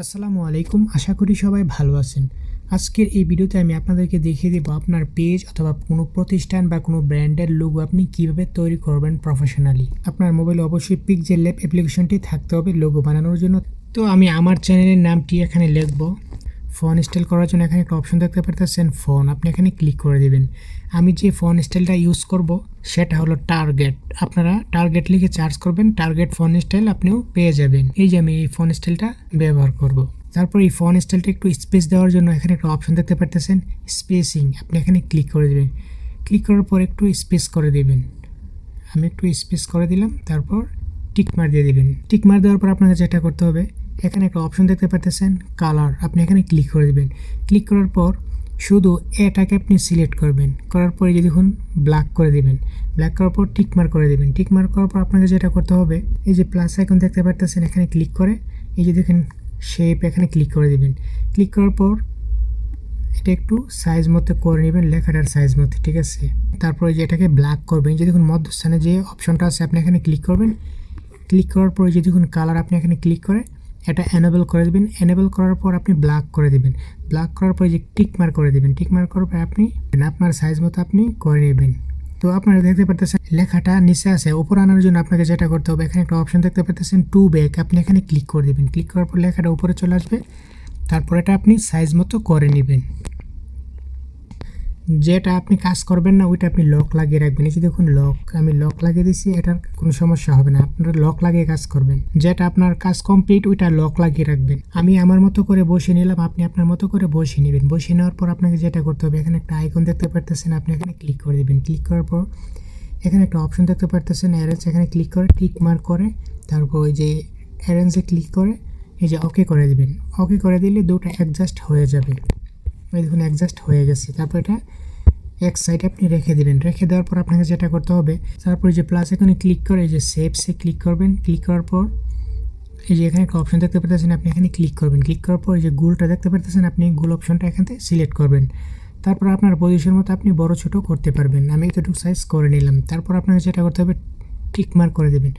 আসসালামু আলাইকুম, আশা করি সবাই ভালো আছেন। আজকের এই ভিডিওতে আমি আপনাদেরকে দেখিয়ে দেব আপনার পেজ অথবা কোনো প্রতিষ্ঠান বা কোনো ব্র্যান্ডের লোগো আপনি কিভাবে তৈরি করবেন প্রফেশনালি। আপনার মোবাইলে অবশ্যই পিক্সেলল্যাব অ্যাপ্লিকেশনটি থাকতে হবে লোগো বানানোর জন্য। তো আমি আমার চ্যানেলের নামটি এখানে লিখব। ফন স্টাইল করার জন্য এখানে একটা অপশন দেখতে পারতেছেন ফন, আপনি এখানে ক্লিক করে দেবেন। আমি যে ফন স্টাইলটা ইউজ করব সেটা হলো টার্গেট। আপনারা টার্গেট লিখে সার্চ করবেন, টার্গেট ফন স্টাইল আপনিও পেয়ে যাবেন। এই যে আমি এই ফন স্টাইলটা ব্যবহার করব। তারপর এই ফন স্টাইলটা একটু স্পেস দেওয়ার জন্য এখানে একটা অপশন দেখতে পারতেছেন স্পেসিং, আপনি এখানে ক্লিক করে দেবেন। ক্লিক করার পর একটু স্পেস করে দেবেন। আমি একটু স্পেস করে দিলাম, তারপর টিকমার দিয়ে দেবেন। টিকমার দেওয়ার পর আপনাকে যেটা করতে হবে, এখানে একটা অপশন দেখতে পারতেছেন কালার, আপনি এখানে ক্লিক করে দেবেন। ক্লিক করার পর শুধু এটাকে আপনি সিলেক্ট করবেন, করার পরে যে দেখুন ব্ল্যাক করে দেবেন। ব্ল্যাক করার পর টিকমার করে দেবেন। টিকমার করার পর আপনাকে যেটা করতে হবে, এই যে প্লাস আইকন দেখতে পারতেছেন এখানে ক্লিক করে এই যে দেখেন শেপ, এখানে ক্লিক করে দেবেন। ক্লিক করার পর এটা একটু সাইজ মতো করে নেবেন, লেখাটার সাইজ মতো, ঠিক আছে। তারপরে যে এটাকে ব্ল্যাক করবেন, যে দেখুন মধ্যস্থানে যে অপশনটা আছে আপনি এখানে ক্লিক করবেন। ক্লিক করার পরে যে দেখুন কালার, আপনি এখানে ক্লিক করে এটা এনেবল করে দেবেন। এনেবল করার পর আপনি ব্ল্যাক করে দেবেন। ব্ল্যাক করার পরে যে টিকমার করে দেবেন। টিকমার করার পর আপনি আপনার সাইজ মতো আপনি করে নেবেন। তো আপনারা দেখতে পারতেছেন লেখাটা নিচে আছে, উপর আনার জন্য আপনাকে যেটা করতে হবে, এখানে একটা অপশন দেখতে পারতেছেন টু ব্যাক, আপনি এখানে ক্লিক করে দেবেন। ক্লিক করার পর লেখাটা উপরে চলে আসবে, তারপর এটা আপনি সাইজ মতো করে নেবেন। যেটা আপনি কাজ করবেন না ওইটা আপনি লক লাগিয়ে রাখবেন। এই যে দেখুন লক, আমি লক লাগিয়ে দিচ্ছি, এটার কোনো সমস্যা হবে না। আপনারা লক লাগিয়ে কাজ করবেন, যেটা আপনার কাজ কমপ্লিট ওইটা লক লাগিয়ে রাখবেন। আমি আমার মতো করে বসিয়ে নিলাম, আপনি আপনার মতো করে বসিয়ে নেবেন। বসিয়ে নেওয়ার পর আপনাকে যেটা করতে হবে, এখানে একটা আইকন দেখতে পারতেছেন, আপনি এখানে ক্লিক করে দেবেন। ক্লিক করার পর এখানে একটা অপশন দেখতে পারতেছেন অ্যারেঞ্জ, এখানে ক্লিক করে টিক মার্ক করে তারপর ওই যে অ্যারেঞ্জে ক্লিক করে এই যে ওকে করে দেবেন। ওকে করে দিলে দুটো অ্যাডজাস্ট হয়ে যাবে। ওই দেখুন অ্যাডজাস্ট হয়ে গেছে। তারপর এটা এক সাইডে আপনি রেখে দেবেন। রেখে দেওয়ার পর আপনাকে যেটা করতে হবে, তারপরে যে প্লাস এখানে ক্লিক করে এই যে সেভসে ক্লিক করবেন। ক্লিক করার পর এই যে এখানে একটা অপশন দেখতে পাচ্ছেন, আপনি এখানে ক্লিক করবেন। ক্লিক করার পর এই যে গোলটা দেখতে পাচ্ছেন, আপনি গোল অপশনটা এখান থেকে সিলেক্ট করবেন। তারপর আপনার পজিশন মতো আপনি বড় ছোট করতে পারবেন। আমি এতটুকু সাইজ করে নিলাম। তারপর আপনাকে যেটা করতে হবে, টিক মার্ক করে দেবেন।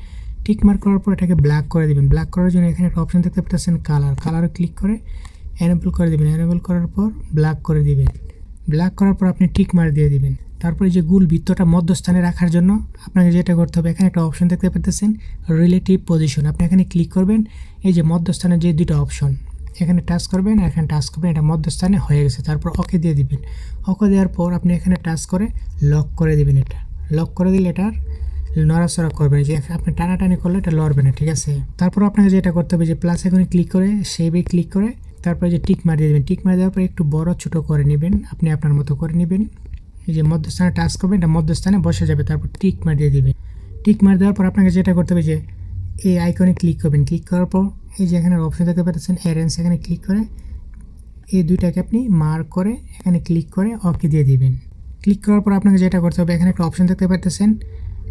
টিক মার্ক করার পর এটাকে ব্ল্যাক করে দেবেন। ব্ল্যাক করার জন্য এখানে একটা অপশন দেখতে পাচ্ছেন কালার, কালারে ক্লিক করে এনেবল করে দেবেন। এনেবল করার পর ব্ল্যাক করে দিবেন। ব্ল্যাক করার পর আপনি টিক মার দিয়ে দিবেন। তারপরে যে গোল বৃত্তটা মধ্যস্থানে রাখার জন্য আপনাকে যেটা করতে হবে, এখানে একটা অপশন দেখতে পাচ্ছেন রিলেটিভ পজিশন, আপনি এখানে ক্লিক করবেন। এই যে মধ্যস্থানে যে দুটো অপশন এখানে টাচ করবেন, এখানে টাচ করবেন, এটা মধ্যস্থানে হয়ে গেছে। তারপর ওকে দিয়ে দিবেন। ওকে দেওয়ার পর আপনি এখানে টাচ করে লক করে দিবেন। এটা লক করে দিলে এটার নড়াচড়া করবেন, যে আপনি টানাটানি করলে এটা লড়বে না, ঠিক আছে। তারপর আপনাকে যেটা করতে হবে, যে প্লাস এখানে ক্লিক করে সেভে ক্লিক করে তারপরে যে টিক মারিয়ে দেবেন। টিক মারি দেওয়ার পর একটু বড় ছোট করে নেবেন, আপনি আপনার মতো করে নেবেন। এই যে মধ্যস্থানে টাচ করবেন, এটা মধ্যস্থানে বসে যাবে। তারপর টিক মারিয়ে দেবেন। টিক মারি দেওয়ার পর আপনাকে যেটা করতে হবে, যে এই আইকনে ক্লিক করবেন। ক্লিক করার পর এই যে এখানে অপশন দেখতে পাচ্ছেন অ্যারেঞ্জ, এখানে ক্লিক করে এই দুইটাকে আপনি মার্ক করে এখানে ক্লিক করে ওকে দিয়ে দিবেন। ক্লিক করার পর আপনাকে যেটা করতে হবে, এখানে একটা অপশন দেখতে পাচ্ছেন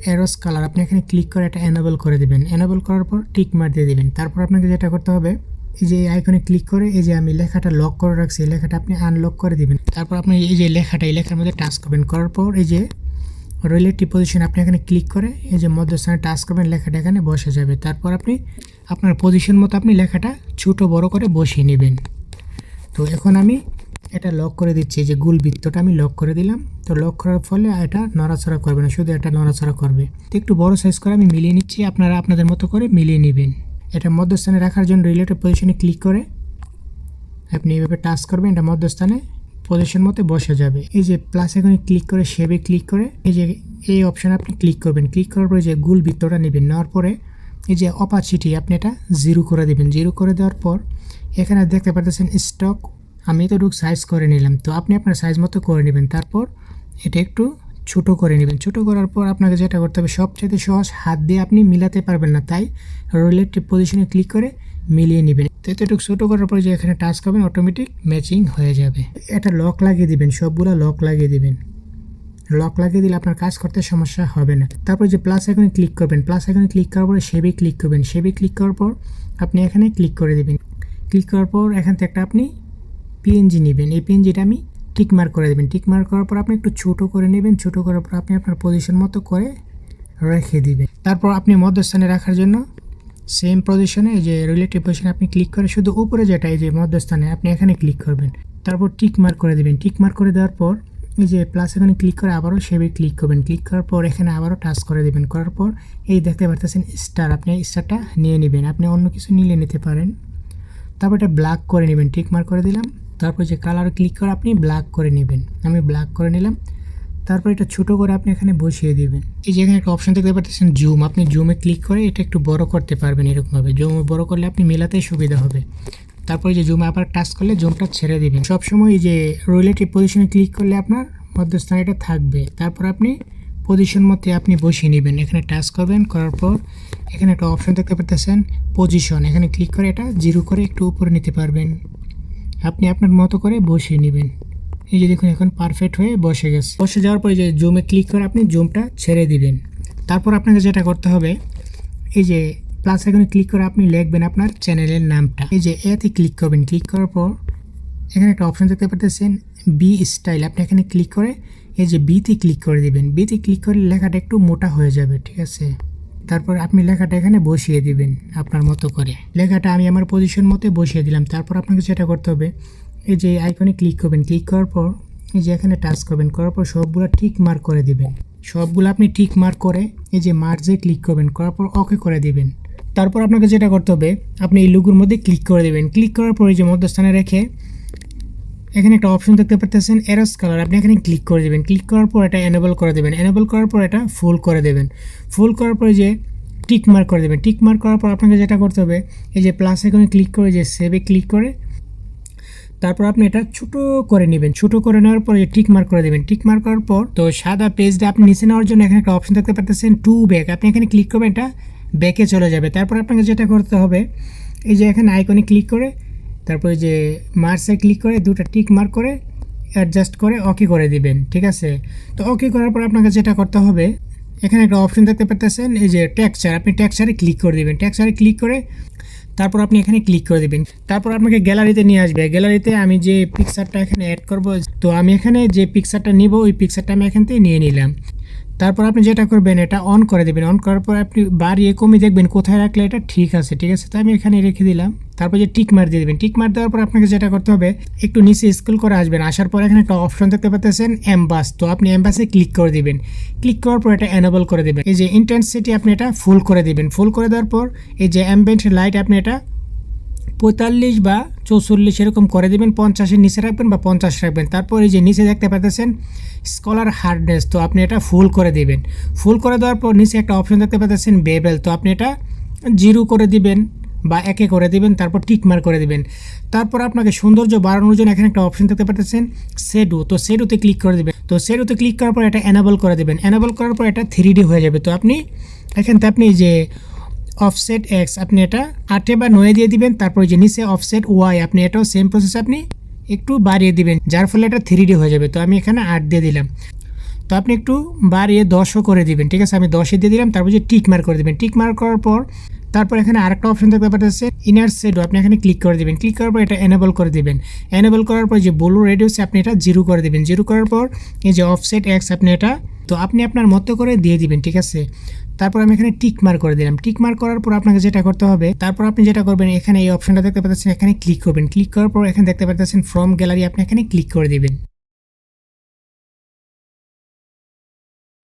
অ্যারোস কালার, আপনি এখানে ক্লিক করে এটা এনেবল করে দেবেন। এনেবল করার পর টিক মার দিয়ে দেবেন। তারপর আপনাকে যেটা করতে হবে, এই যে আইকনে ক্লিক করে এই যে আমি লেখাটা লক করে রাখছি, এই লেখাটা আপনি আনলক করে দিবেন। তারপর আপনি এই যে লেখাটা, এই লেখার মধ্যে টাচ করবেন। করার পর এই যে রিলেটিভ পজিশন আপনি এখানে ক্লিক করে এই যে মধ্যস্থানে টাচ করবেন, লেখাটা এখানে বসে যাবে। তারপর আপনি আপনার পজিশন মতো আপনি লেখাটা ছোট বড় করে বসিয়ে নেবেন। তো এখন আমি এটা লক করে দিচ্ছি, যে গোল বৃত্তটা আমি লক করে দিলাম। তো লক করার ফলে এটা নড়াচড়া করবে না, শুধু এটা নড়াচড়া করবে। তো একটু বড় সাইজ করে আমি মিলিয়ে নিচ্ছি, আপনারা আপনাদের মতো করে মিলিয়ে নেবেন। এটা মধ্যস্থানে রাখার জন্য রিলেটিভ পজিশনে ক্লিক করে আপনি এইভাবে টাচ করবেন, এটা মধ্যস্থানে পজিশন মতো বসে যাবে। এই যে প্লাস এখানে ক্লিক করে সেভে ক্লিক করে এই যে এই অপশানে আপনি ক্লিক করবেন। ক্লিক করার পরে যে গোল বৃত্তটা নেবেন, নেওয়ার পরে এই যে অপাসিটি আপনি এটা 0 করে দেবেন। 0 করে দেওয়ার পর এখানে দেখতে পাচ্ছেন স্টক, আমি তো সাইজ করে নিলাম। তো আপনি আপনার সাইজ মতো করে নেবেন। তারপর এটা একটু ছোট করে নেবেন। ছোট করার পর আপনাকে যেটা করতে হবে, সবচেয়ে সহজ, হাত দিয়ে আপনি মিলাতে পারবেন না, তাই রিলেটিভ পজিশনে ক্লিক করে মিলিয়ে নেবেন। তো এতটুকু ছোটো করার পরে যে এখানে টাচ করবেন, অটোমেটিক ম্যাচিং হয়ে যাবে। এটা লক লাগিয়ে দিবেন, সবগুলো লক লাগিয়ে দিবেন। লক লাগিয়ে দিলে আপনার কাজ করতে সমস্যা হবে না। তারপর যে প্লাস এখানে ক্লিক করবেন। প্লাস এখানে ক্লিক করার পরে সেভে ক্লিক করবেন। সেভে ক্লিক করার পর আপনি এখানে ক্লিক করে দেবেন। ক্লিক করার পর এখান থেকে একটা আপনি পিএনজি নেবেন। এই পিএনজিটা আমি টিক মার্ক করে দেবেন। টিক মার্ক করার পর আপনি একটু ছোটো করে নেবেন। ছোটো করার পর আপনি আপনার পজিশন মতো করে রেখে দিবেন। তারপর আপনি মধ্যস্থানে রাখার জন্য সেম পজিশনে এই যে রিলেটিভ পজিশনে আপনি ক্লিক করে শুধু উপরে যেটা এই যে মধ্যস্থানে আপনি এখানে ক্লিক করবেন, তারপর টিক মার্ক করে দেবেন। টিক মার্ক করে দেওয়ার পর এই যে প্লাস এখানে ক্লিক করে আবারও শেপে ক্লিক করবেন। ক্লিক করার পর এখানে আবারও টাচ করে দেবেন। করার পর এই দেখতে পারতেছেন স্টার, আপনি স্টারটা নিয়ে নেবেন। আপনি অন্য কিছু নিলে নিতে পারেন। তারপর এটা ব্ল্যাক করে নেবেন। টিক মার্ক করে দিলাম। তারপর যে কালার ক্লিক করে আপনি ব্ল্যাক করে নেবেন। আমি ব্ল্যাক করে নিলাম। তারপর এটা ছোটো করে আপনি এখানে বসিয়ে দেবেন। এই যে এখানে একটা অপশন দেখতে পাচ্ছেন জুম, আপনি জুমে ক্লিক করে এটা একটু বড় করতে পারবেন। এরকমভাবে জুম বড় করলে আপনি মেলাতেই সুবিধা হবে। তারপরে যে জুমে আবার টাচ করলে জুমটা ছেড়ে দিবেন। সবসময় এই যে রিলেটিভ পজিশনে ক্লিক করলে আপনার মধ্যস্থানে এটা থাকবে। তারপর আপনি পজিশন মতে আপনি বসিয়ে নেবেন। এখানে টাচ করবেন। করার পর এখানে একটা অপশন দেখতে পাচ্ছেন পজিশন, এখানে ক্লিক করে এটা 0 করে একটু উপরে নিতে পারবেন। আপনি আপনার মতো করে বসিয়ে নেবেন। এই যে দেখুন এখন পারফেক্ট হয়ে বসে গেছে। বসে যাওয়ার পরে যে জুমে ক্লিক করে আপনি জুমটা ছেড়ে দিবেন। তারপর আপনাকে যেটা করতে হবে এই যে প্লাস আইকনে ক্লিক করে আপনি লিখবেন আপনার চ্যানেলের নামটা। এই যে এতে ক্লিক করবেন। ক্লিক করার পর এখানে একটা অপশন দেখতে পাচ্ছেন বি স্টাইল, আপনি এখানে ক্লিক করে এই যে বিতে ক্লিক করে দিবেন। বিতে ক্লিক করে লেখাটা একটু মোটা হয়ে যাবে, ঠিক আছে। তারপর আপনি লেখাটা এখানে বসিয়ে দিবেন আপনার মতো করে। লেখাটা আমি আমার পজিশন মতো বসিয়ে দিলাম। তারপর আপনাকে যেটা করতে হবে এই যে আইকনে ক্লিক করবেন। ক্লিক করার পর এই যে এখানে টাচ করবেন। করার পর সবগুলো টিক মার্ক করে দিবেন। সবগুলো আপনি টিক মার্ক করে এই যে মার্জে ক্লিক করবেন। করার পর ওকে করে দিবেন। তারপর আপনাকে যেটা করতে হবে আপনি এই লুগোর মধ্যে ক্লিক করে দেবেন। ক্লিক করার পর এই যে মধ্যস্থানে রেখে এখানে একটা অপশন দেখতে পাচ্ছেন এরোস কালার, আপনি এখানে ক্লিক করে দেবেন। ক্লিক করার পর এটা এনেবল করে দেবেন। এনেবল করার পর এটা ফুল করে দেবেন। ফুল করার পরে যে টিক মার্ক করে দেবেন। টিক মার্ক করার পর আপনাকে যেটা করতে হবে এই যে প্লাস আইকনে ক্লিক করে যে সেভে ক্লিক করে তারপর আপনি এটা ছোটো করে নেবেন। ছোটো করে নেওয়ার পরে টিক মার্ক করে দেবেন। টিক মার্ক করার পর তো সাদা পেজটা আপনি নিচে নেওয়ার জন্য এখানে একটা অপশন দেখতে পাচ্ছেন টু ব্যাক, আপনি এখানে ক্লিক করবেন, এটা ব্যাকে চলে যাবে। তারপর আপনাকে যেটা করতে হবে এই যে এখানে আইকনে ক্লিক করে তারপরে যে মার্কসে ক্লিক করে দুটো টিক মার্ক করে অ্যাডজাস্ট করে ওকে করে দিবেন, ঠিক আছে। তো ওকে করার পর আপনাকে যেটা করতে হবে এখানে একটা অপশন দেখতে পাচ্ছেন এই যে টেক্সচার, আপনি টেক্সচারে ক্লিক করে দিবেন। টেক্সচারে ক্লিক করে তারপর আপনি এখানে ক্লিক করে দেবেন। তারপর আপনাকে গ্যালারিতে নিয়ে আসবে। গ্যালারিতে আমি যে পিকচারটা এখানে অ্যাড করব, তো আমি এখানে যে পিকচারটা নিব ওই পিকচারটা আমি এখান থেকে নিয়ে নিলাম। তারপর আপনি যেটা করবেন এটা অন করে দেবেন। অন করার পর আপনি বাড়িয়ে কমিয়ে দেখবেন কোথায় রাখলে এটা ঠিক আছে, ঠিক আছে। তো আমি এখানে রেখে দিলাম। তারপর যে টিক মার দিয়ে দেবেন। টিক মার দেওয়ার পর আপনাকে যেটা করতে হবে একটু নিচে স্ক্রল করে আসবেন। আসার পর এখানে একটা অপশন দেখতে পাচ্ছেন এমবাস, তো আপনি এমবাসে ক্লিক করে দিবেন। ক্লিক করার পর এটা এনেবল করে দেবেন। এই যে ইন্টেন্সিটি আপনি এটা ফুল করে দিবেন। ফুল করে দেওয়ার পর এই যে অ্যাম্বিয়েন্ট লাইট আপনি এটা 45 বা 44 এরকম করে দেবেন। 50-এর নিচে রাখবেন বা 50 রাখবেন। তারপর এই যে নিচে দেখতে পাচ্ছেন স্কলার হার্ডনেস, তো আপনি এটা ফুল করে দিবেন। ফুল করে দেওয়ার পর নিচে একটা অপশন দেখতে পাচ্ছেন বেবেল, তো আপনি এটা 0 করে দিবেন বা 1 করে দিবেন। তারপর টিক মার্ক করে দিবেন। তারপর আপনাকে সৌন্দর্য বাড়ানোর জন্য এখানে একটা অপশন দেখতে পাচ্ছেন শেডো, তো শেডোতে ক্লিক করে দেবেন। তো শেডোতে ক্লিক করার পর এটা এনেবল করে দেবেন। এনেবল করার পর এটা 3D হয়ে যাবে। তো আপনি এখানতে আপনি যে অফসেট এক্স আপনি এটা 8 বা 9 দিয়ে দিবেন। তারপর যে নিচে অফসেট ওয়াই আপনি এটাও সেম প্রসেস আপনি একটু বাড়িয়ে দিবেন, যার ফলে এটা 3D হয়ে যাবে। তো আমি এখানে 8 দিয়ে দিলাম। তো আপনি একটু বাড়িয়ে 10ও করে দিবেন, ঠিক আছে। আমি 10 দিয়ে দিলাম। তারপর যে টিক মার্ক করে দেবেন। টিক মার্ক করার পর তারপর এখানে আরেকটা অপশন দেখতে পাচ্ছেন ইনার শেডো, আপনি এখানে ক্লিক করে দেবেন। ক্লিক করার পর এটা এনেবল করে দিবেন। এনেবল করার পর যে ব্লু রেডিয়াসে আপনি এটা 0 করে দেবেন। 0 করার পর এই যে অফসেট এক্স আপনি এটা তো আপনি আপনার মতো করে দিয়ে দিবেন, ঠিক আছে। তারপর আমি এখানে টিক মার্ক করে দিলাম। টিক মার্ক করার পর আপনাকে যেটা করতে হবে তারপর আপনি যেটা করবেন এখানে এই অপশনটা দেখতে পাচ্ছেন এখানে ক্লিক করবেন। ক্লিক করার পর এখানে দেখতে পাচ্ছেন ফ্রম গ্যালারি আপনি এখানে ক্লিক করে দিবেন।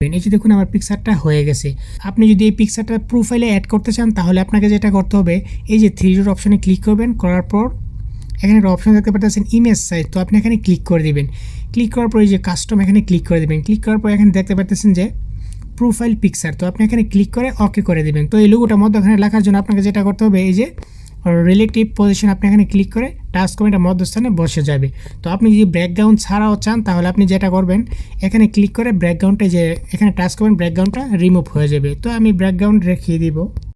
এই যে দেখুন আমার পিকচারটা হয়ে গেছে। আপনি যদি এই পিকচারটা প্রোফাইলে অ্যাড করতে চান তাহলে আপনাকে যেটা করতে হবে এই যে 3 ডট অপশনে ক্লিক করবেন। করার পর এখানে একটা অপশন দেখতে পাচ্ছেন ইমেজ সাইজ, তো আপনি এখানে ক্লিক করে দিবেন। ক্লিক করার পর এই যে কাস্টম এখানে ক্লিক করে দেবেন। ক্লিক করার পর এখানে দেখতে পাচ্ছেন যে প্রোফাইল পিকচার, তো আপনি এখানে ক্লিক করে ওকে করে দেবেন। তো এই লোগোটা মধ্যখানে লেখার জন্য আপনাকে যেটা করতে হবে এই যে রিলেটিভ পজিশন আপনি এখানে ক্লিক করে টাচ করবেন, এটা মধ্যস্থানে বসে যাবে। তো আপনি যদি ব্যাকগ্রাউন্ড ছাড়াও চান তাহলে আপনি যেটা করবেন এখানে ক্লিক করে ব্যাকগ্রাউন্ডটা যে এখানে টাচ করবেন ব্যাকগ্রাউন্ডটা রিমুভ হয়ে যাবে। তো আমি ব্যাকগ্রাউন্ড রেখে দিব।